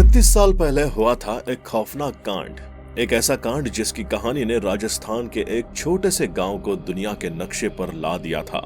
36 साल पहले हुआ था एक खौफनाक कांड। एक ऐसा कांड जिसकी कहानी ने राजस्थान के एक छोटे से गांव को दुनिया के नक्शे पर ला दिया था।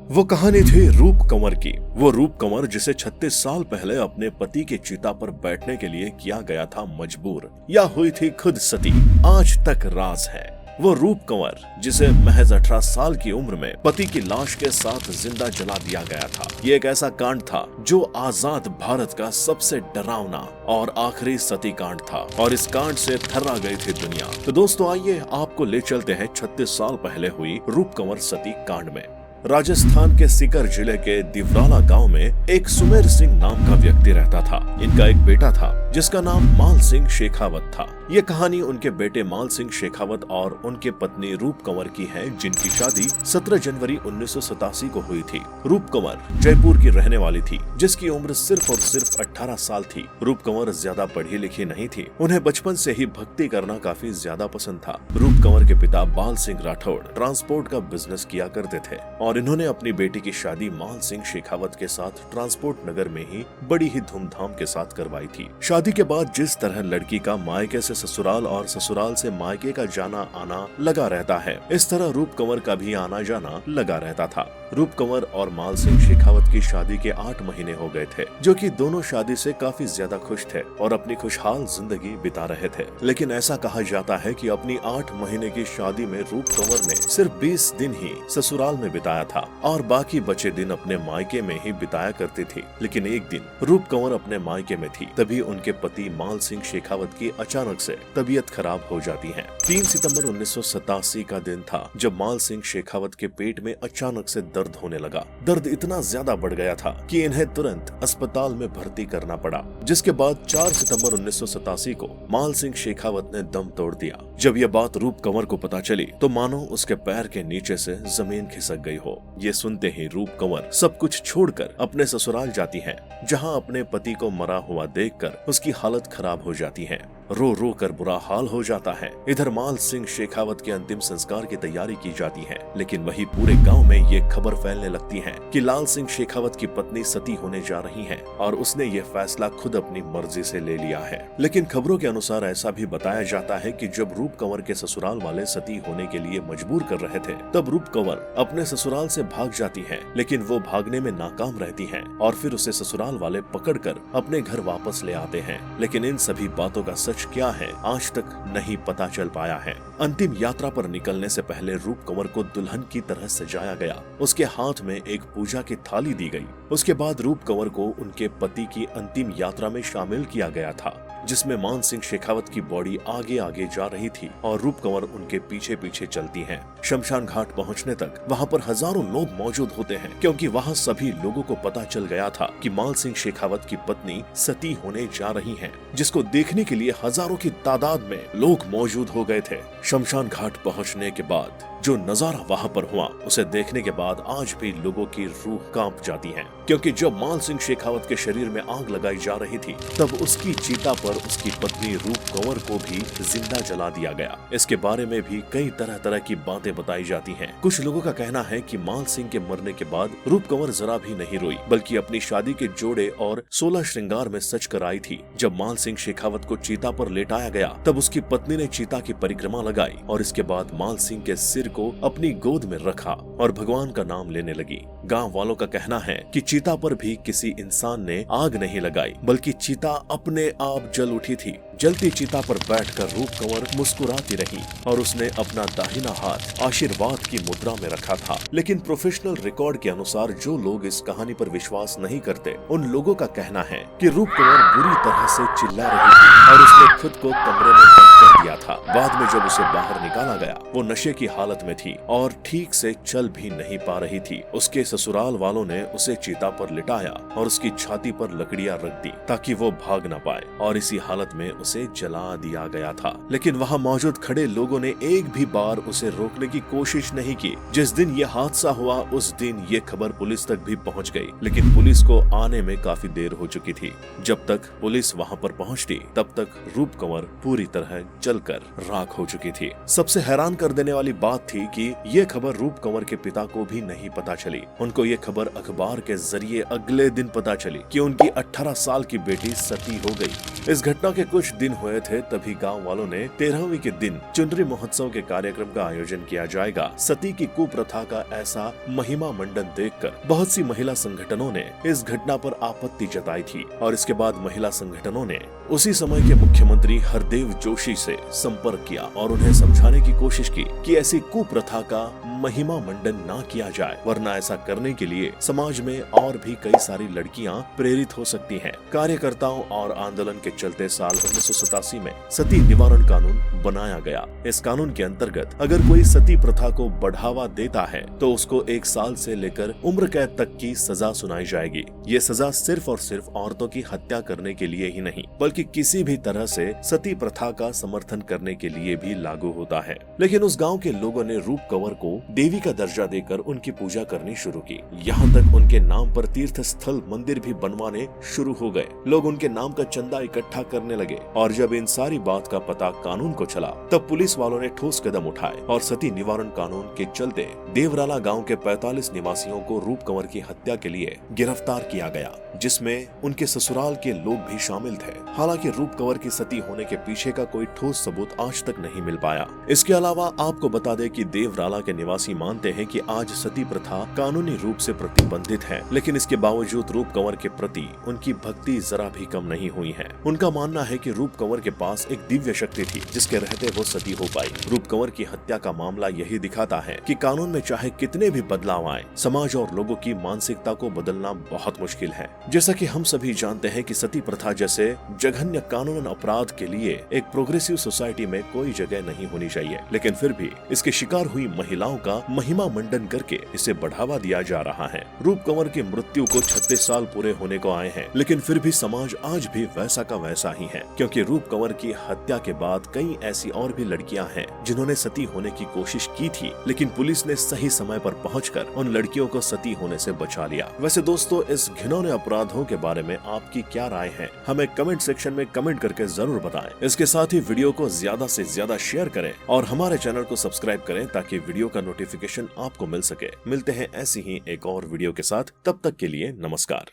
वो कहानी थी रूप कंवर की। वो रूप कंवर जिसे 36 साल पहले अपने पति के चिता पर बैठने के लिए किया गया था मजबूर, या हुई थी खुद सती, आज तक राज है। वो रूप कंवर जिसे महज 18 साल की उम्र में पति की लाश के साथ जिंदा जला दिया गया था। ये एक ऐसा कांड था जो आजाद भारत का सबसे डरावना और आखिरी सती कांड था, और इस कांड से थर्रा गई थी दुनिया। तो दोस्तों आइए आपको ले चलते हैं 36 साल पहले हुई रूप कंवर सती कांड में। राजस्थान के सीकर जिले के दिवराला गांव में एक सुमेर सिंह नाम का व्यक्ति रहता था। इनका एक बेटा था जिसका नाम माल सिंह शेखावत था। ये कहानी उनके बेटे माल सिंह शेखावत और उनके पत्नी रूप कंवर की है, जिनकी शादी 17 जनवरी 1987 को हुई थी। रूप कंवर जयपुर की रहने वाली थी, जिसकी उम्र सिर्फ और सिर्फ 18 साल थी। रूप कंवर ज्यादा पढ़ी लिखी नहीं थी। उन्हें बचपन से ही भक्ति करना काफी ज्यादा पसंद था। रूप कंवर के पिता बाल सिंह राठौड़ ट्रांसपोर्ट का बिजनेस किया करते थे और इन्होंने अपनी बेटी की शादी माल सिंह शेखावत के साथ ट्रांसपोर्ट नगर में ही बड़ी ही धूमधाम के साथ करवाई थी। शादी के बाद जिस तरह लड़की का मायके से ससुराल और ससुराल से मायके का जाना आना लगा रहता है, इस तरह रूप कंवर का भी आना जाना लगा रहता था। रूप कंवर और माल सिंह शेखावत की शादी के 8 महीने हो गए थे, जो कि दोनों शादी से काफी ज्यादा खुश थे और अपनी खुशहाल जिंदगी बिता रहे थे। लेकिन ऐसा कहा जाता है कि अपनी 8 महीने की शादी में रूप कंवर ने सिर्फ 20 दिन ही ससुराल में बिताया था और बाकी बचे दिन अपने मायके में ही बिताया करती थी। लेकिन एक दिन रूप कंवर अपने मायके में थी, तभी उनके पति माल सिंह शेखावत की अचानक से तबीयत खराब हो जाती है। 3 सितंबर 1987 का दिन था जब माल सिंह शेखावत के पेट में अचानक से दर्द होने लगा। दर्द इतना ज्यादा बढ़ गया था कि इन्हें तुरंत अस्पताल में भर्ती करना पड़ा, जिसके बाद 4 सितंबर 1987 को माल सिंह शेखावत ने दम तोड़ दिया। जब यह बात रूप कंवर को पता चली तो मानो उसके पैर के नीचे से जमीन खिसक गई हो। ये सुनते ही रूप कंवर सब कुछ छोड़कर अपने ससुराल जाती हैं, जहां अपने पति को मरा हुआ देखकर उसकी हालत खराब हो जाती है। रो रो कर बुरा हाल हो जाता है। इधर माल सिंह शेखावत के अंतिम संस्कार की तैयारी की जाती है, लेकिन वही पूरे गांव में ये खबर फैलने लगती है कि लाल सिंह शेखावत की पत्नी सती होने जा रही है और उसने ये फैसला खुद अपनी मर्जी से ले लिया है। लेकिन खबरों के अनुसार ऐसा भी बताया जाता है कि जब रूप कंवर के ससुराल वाले सती होने के लिए मजबूर कर रहे थे, तब रूप कंवर अपने ससुराल से भाग जाती है, लेकिन वो भागने में नाकाम रहती है और फिर उसे ससुराल वाले पकड़कर अपने घर वापस ले आते हैं। लेकिन इन सभी बातों का सच क्या है आज तक नहीं पता चल पाया है। अंतिम यात्रा पर निकलने से पहले रूप कंवर को दुल्हन की तरह सजाया गया। उसके हाथ में एक पूजा की थाली दी गई। उसके बाद रूप कंवर को उनके पति की अंतिम यात्रा में शामिल किया गया था, जिसमें मान सिंह शेखावत की बॉडी आगे आगे जा रही थी और रूप कंवर उनके पीछे पीछे चलती हैं। शमशान घाट पहुंचने तक वहां पर हजारों लोग मौजूद होते हैं, क्योंकि वहां सभी लोगों को पता चल गया था कि माल सिंह शेखावत की पत्नी सती होने जा रही हैं, जिसको देखने के लिए हजारों की तादाद में लोग मौजूद हो गए थे। शमशान घाट पहुंचने के बाद जो नजारा वहां पर हुआ, उसे देखने के बाद आज भी लोगों की रूह कांप जाती है, क्योंकि जब माल सिंह शेखावत के शरीर में आग लगाई जा रही थी, तब उसकी चिता पर उसकी पत्नी रूप कंवर को भी जिंदा जला दिया गया। इसके बारे में भी कई तरह तरह की बातें बताई जाती हैं। कुछ लोगों का कहना है कि माल सिंह के मरने के बाद रूप कंवर जरा भी नहीं रोई, बल्कि अपनी शादी के जोड़े और 16 श्रृंगार में सच कर आई थी। जब माल सिंह शेखावत को चिता पर लेटाया गया, तब उसकी पत्नी ने चिता की परिक्रमा लगाई और इसके बाद माल सिंह के सिर को अपनी गोद में रखा और भगवान का नाम लेने लगी। गांव वालों का कहना है कि चिता पर भी किसी इंसान ने आग नहीं लगाई, बल्कि चिता अपने आप जल उठी थी। जलती चिता पर बैठकर रूप कंवर मुस्कुराती रही और उसने अपना दाहिना हाथ आशीर्वाद की मुद्रा में रखा था। लेकिन प्रोफेशनल रिकॉर्ड के अनुसार जो लोग इस कहानी पर विश्वास नहीं करते, उन लोगों का कहना है कि रूप कंवर बुरी तरह से चिल्ला रही थी और उसने खुद को कमरे में बंद कर दिया था। बाद में जब उसे बाहर निकाला गया, वो नशे की हालत में थी और ठीक से चल भी नहीं पा रही थी। उसके ससुराल वालों ने उसे चिता पर लिटाया और उसकी छाती पर लकड़ियां रख दी ताकि वो भाग न पाए, और इसी हालत में उसे जला दिया गया था। लेकिन वहां मौजूद खड़े लोगों ने एक भी बार उसे रोकने की कोशिश नहीं की। जिस दिन ये हादसा हुआ, उस दिन ये खबर पुलिस तक भी पहुंच गई, लेकिन पुलिस को आने में काफी देर हो चुकी थी। जब तक पुलिस वहां पर पहुंचती, तब तक रूप कंवर पूरी तरह जलकर राख हो चुकी थी। सबसे हैरान कर देने वाली बात थी कि ये खबर रूप कंवर के पिता को भी नहीं पता चली। उनको ये खबर अखबार के जरिए अगले दिन पता चली कि उनकी 18 साल की बेटी सती हो गई। इस घटना के कुछ दिन हुए थे तभी गांव वालों ने 13वीं के दिन चुनरी महोत्सव के कार्यक्रम का आयोजन किया जाएगा। सती की कुप्रथा का ऐसा महिमा मंडन देखकर बहुत सी महिला संगठनों ने इस घटना पर आपत्ति जताई थी और इसके बाद महिला संगठनों ने उसी समय के मुख्यमंत्री हरदेव जोशी से संपर्क किया और उन्हें समझाने की कोशिश की कि ऐसी कुप्रथा का महिमा मंडन ना किया जाए, वरना ऐसा करने के लिए समाज में और भी कई सारी लड़कियां प्रेरित हो सकती हैं। कार्यकर्ताओं और आंदोलन के चलते साल 1987 में सती निवारण कानून बनाया गया। इस कानून के अंतर्गत अगर कोई सती प्रथा को बढ़ावा देता है तो उसको 1 साल से लेकर उम्र कैद तक की सजा सुनाई जाएगी। ये सजा सिर्फ और सिर्फ औरतों की हत्या करने के लिए ही नहीं बल्कि किसी भी तरह से सती प्रथा का समर्थन करने के लिए भी लागू होता है। लेकिन उस गांव के लोगों ने रूप कंवर को देवी का दर्जा देकर उनकी पूजा करनी शुरू की। यहाँ तक उनके नाम पर तीर्थ स्थल मंदिर भी बनवाने शुरू हो गए। लोग उनके नाम का चंदा इकट्ठा करने लगे और जब इन सारी बात का पता कानून को चला तब पुलिस वालों ने ठोस कदम उठाए और सती निवारण कानून के चलते देवराला गांव के 45 निवासियों को रूप कंवर की हत्या के लिए गिरफ्तार किया गया, जिसमें उनके ससुराल के लोग भी शामिल थे। हालांकि रूप कंवर की सती होने के पीछे का कोई ठोस सबूत आज तक नहीं मिल पाया। इसके अलावा आपको बता दें कि देवराला के निवासी मानते हैं कि आज सती प्रथा कानूनी रूप से प्रतिबंधित है, लेकिन इसके बावजूद रूप कंवर के प्रति उनकी भक्ति जरा भी कम नहीं हुई है। उनका मानना है कि रूप कंवर के पास एक दिव्य शक्ति थी जिसके रहते वो सती हो पाई। रूप कंवर की हत्या का मामला यही दिखाता है कि कानून में चाहे कितने भी बदलाव आए, समाज और लोगों की मानसिकता को बदलना बहुत मुश्किल है। जैसा कि हम सभी जानते हैं कि सती प्रथा जैसे जघन्य कानूनन अपराध के लिए एक प्रोग्रेसिव सोसाइटी में कोई जगह नहीं होनी चाहिए, लेकिन फिर भी इसके शिकार हुई महिलाओं का महिमा मंडन करके इसे बढ़ावा दिया जा रहा है। रूप कंवर की मृत्यु को 36 साल पूरे होने को आए हैं, लेकिन फिर भी समाज आज भी वैसा का वैसा ही है, क्योंकि रूप कंवर की हत्या के बाद कई ऐसी और भी लड़कियां हैं जिन्होंने सती होने की कोशिश की थी, लेकिन पुलिस ने सही समय पर पहुंचकर उन लड़कियों को सती होने से बचा लिया। वैसे दोस्तों, इस घिनौने अपराधों के बारे में आपकी क्या राय है, हमें कमेंट सेक्शन में कमेंट करके जरूर बताएं। इसके साथ ही वीडियो को ज्यादा से ज्यादा शेयर करें और हमारे चैनल को सब्सक्राइब करें ताकि वीडियो का नोटिफिकेशन आपको मिल सके। मिलते हैं ऐसी ही एक और वीडियो के साथ, तब तक के लिए नमस्कार।